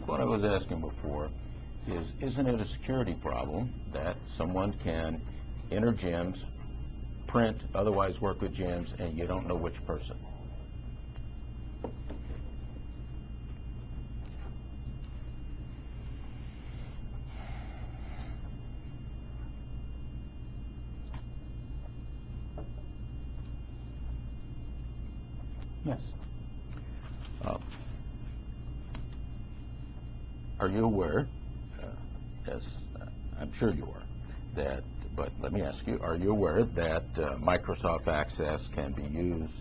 think what I was asking before is, isn't it a security problem that someone can enter gems, print, otherwise work with gems, and you don't know which person? Yes. Are you aware, as I'm sure you are, that, but let me ask you, are you aware that Microsoft Access can be used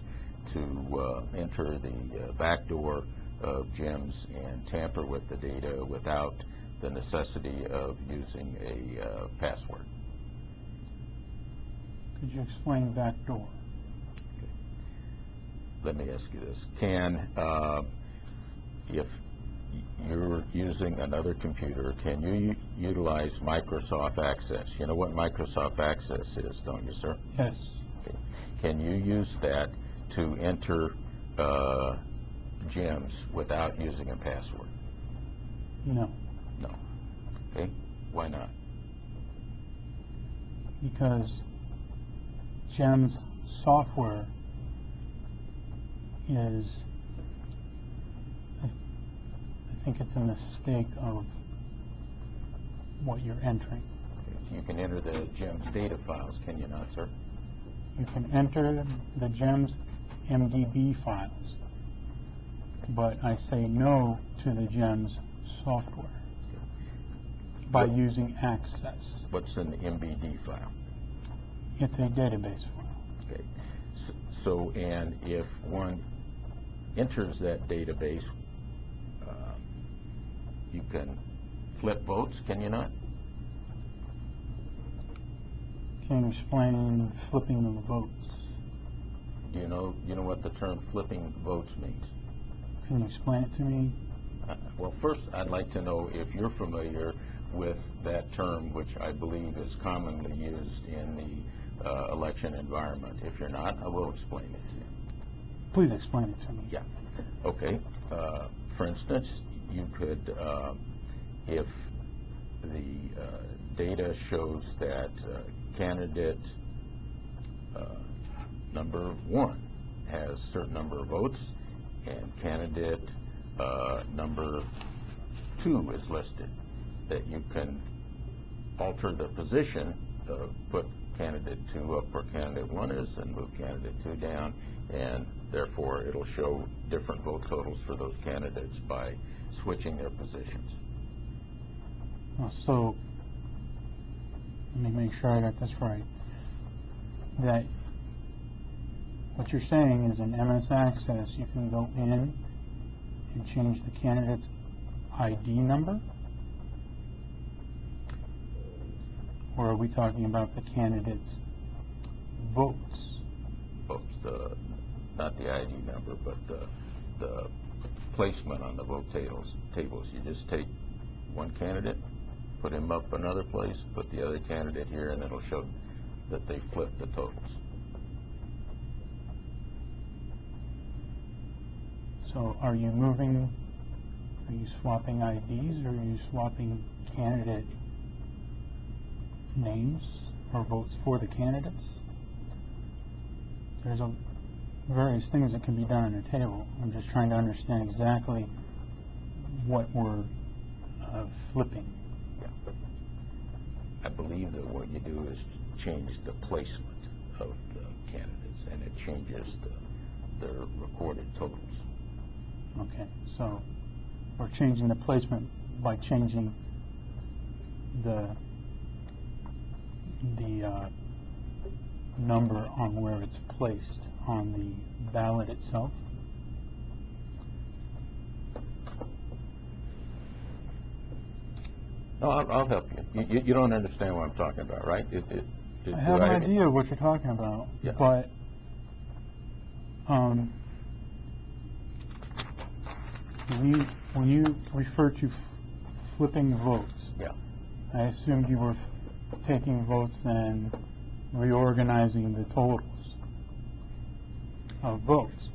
to enter the backdoor of gems and tamper with the data without the necessity of using a password? Could you explain backdoor? Okay. Let me ask you this. Can, if you're using another computer, can you utilize Microsoft Access? You know what Microsoft Access is, don't you, sir? Yes. Okay. Can you use that to enter gems without using a password? No. No. Okay. Why not? Because GEMS software is, I think it's a mistake of what you're entering. You can enter the GEMS data files, can you not, sir? You can enter the GEMS MDB files, but I say no to the GEMS software by using Access. What's an MBD file? It's a database file. Okay. So, and if one enters that database, you can flip votes, can you not? Can you explain flipping of votes? Do you know what the term flipping votes means? Can you explain it to me? Well, first, I'd like to know if you're familiar with that term, which I believe is commonly used in the election environment. If you're not, I will explain it to you. Please explain it to me. Yeah. Okay. For instance, you could, if the data shows that candidate number 1 has a certain number of votes, and candidate number 2 is listed, that you can alter the position, put candidate 2 up where candidate 1 is and move candidate 2 down, and therefore it'll show different vote totals for those candidates by switching their positions. So, let me make sure I got this right. That what you're saying is in MS Access, you can go in and change the candidate's ID number? Or are we talking about the candidate's votes? Votes, not the ID number, but the placement on the vote tables. You just take one candidate, put him up another place, put the other candidate here, and it'll show that they flipped the totals. So are you swapping IDs, or are you swapping candidate names or votes for the candidates? There's various things that can be done on a table. I'm just trying to understand exactly what we're flipping. Yeah. I believe that what you do is change the placement of the candidates, and it changes their recorded totals. Okay, so we're changing the placement by changing the number on where it's placed on the ballot itself. No, I'll help you. You don't understand what I'm talking about, right? I have an idea of what you're talking about, yeah. But when you refer to flipping votes, yeah, I assumed you were taking votes and reorganizing the totals of votes.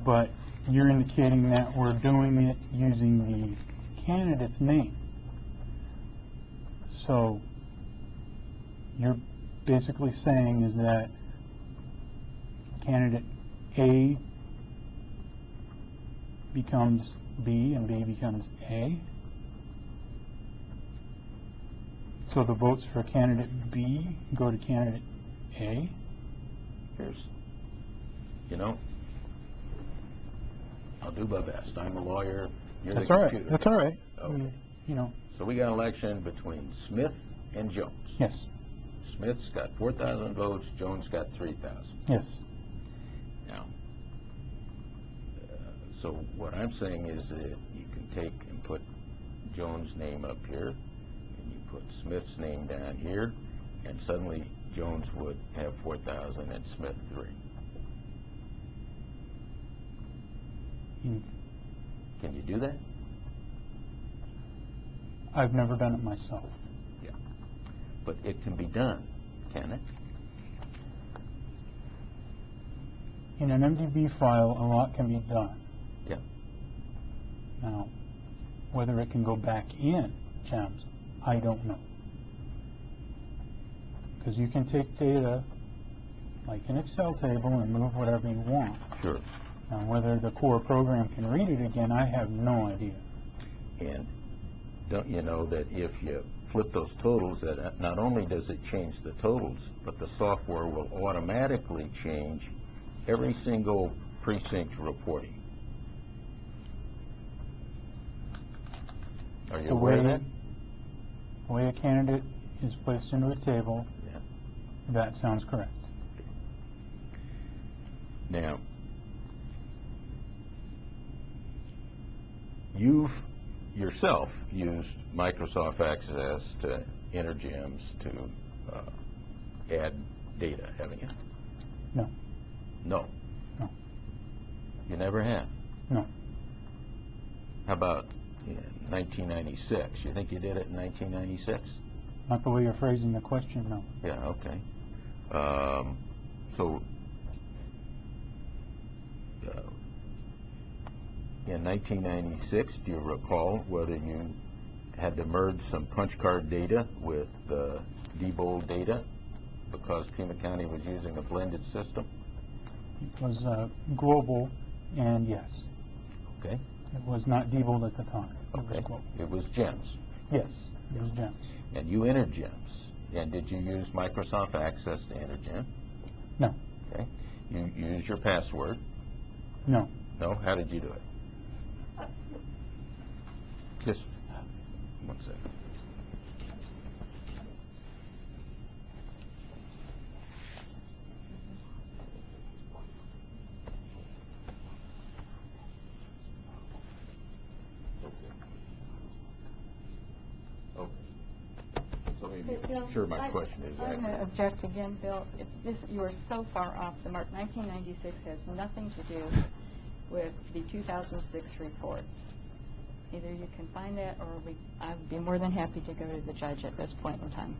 But you're indicating that we're doing it using the candidate's name. So you're basically saying is that candidate A becomes B and B becomes A? So the votes for candidate B go to candidate A? Here's, you know, I'll do my best. I'm a lawyer, you're the That's all right. computer. That's all right. Okay. You know, So we got an election between Smith and Jones. yes, Smith's got 4,000 votes, Jones got 3,000. yes. Now, so what I'm saying is that you can take and put Jones' name up here, and you put Smith's name down here, and suddenly Jones would have 4,000 and Smith 3. Hmm. Can you do that? I've never done it myself. Yeah. But it can be done, can it? In an MDB file, a lot can be done. Yeah. Now, whether it can go back in GEMS, I don't know. Because you can take data like an Excel table and move whatever you want. Sure. Now, whether the core program can read it again, I have no idea. And don't you know that if you flip those totals, that not only does it change the totals, but the software will automatically change every single precinct reporting. Are you The aware of that? way a candidate is placed into a table, Yeah. that sounds correct. Now, you've yourself used Microsoft Access to enter GEMS to add data, haven't you? No, No. no, You never have? no. How about in 1996? You think you did it in 1996? Not the way you're phrasing the question, no. Yeah, okay. So, in 1996, do you recall whether you had to merge some punch card data with Diebold data because Pima County was using a blended system? It was global, and yes. Okay. It was not Diebold at the time. It was Okay. global. It was GEMS. Yes, it was GEMS. And you entered GEMS. And did you use Microsoft Access to enter GEMS? No, Okay. You used your password? no. No? How did you do it? Just 1 second. Okay. So let me But, Bill, make sure my question is I'm going to accurate. object again, Bill. You are so far off the mark. 1996 has nothing to do with the 2006 reports. Either you can find that, or I'd be more than happy to go to the judge at this point in time.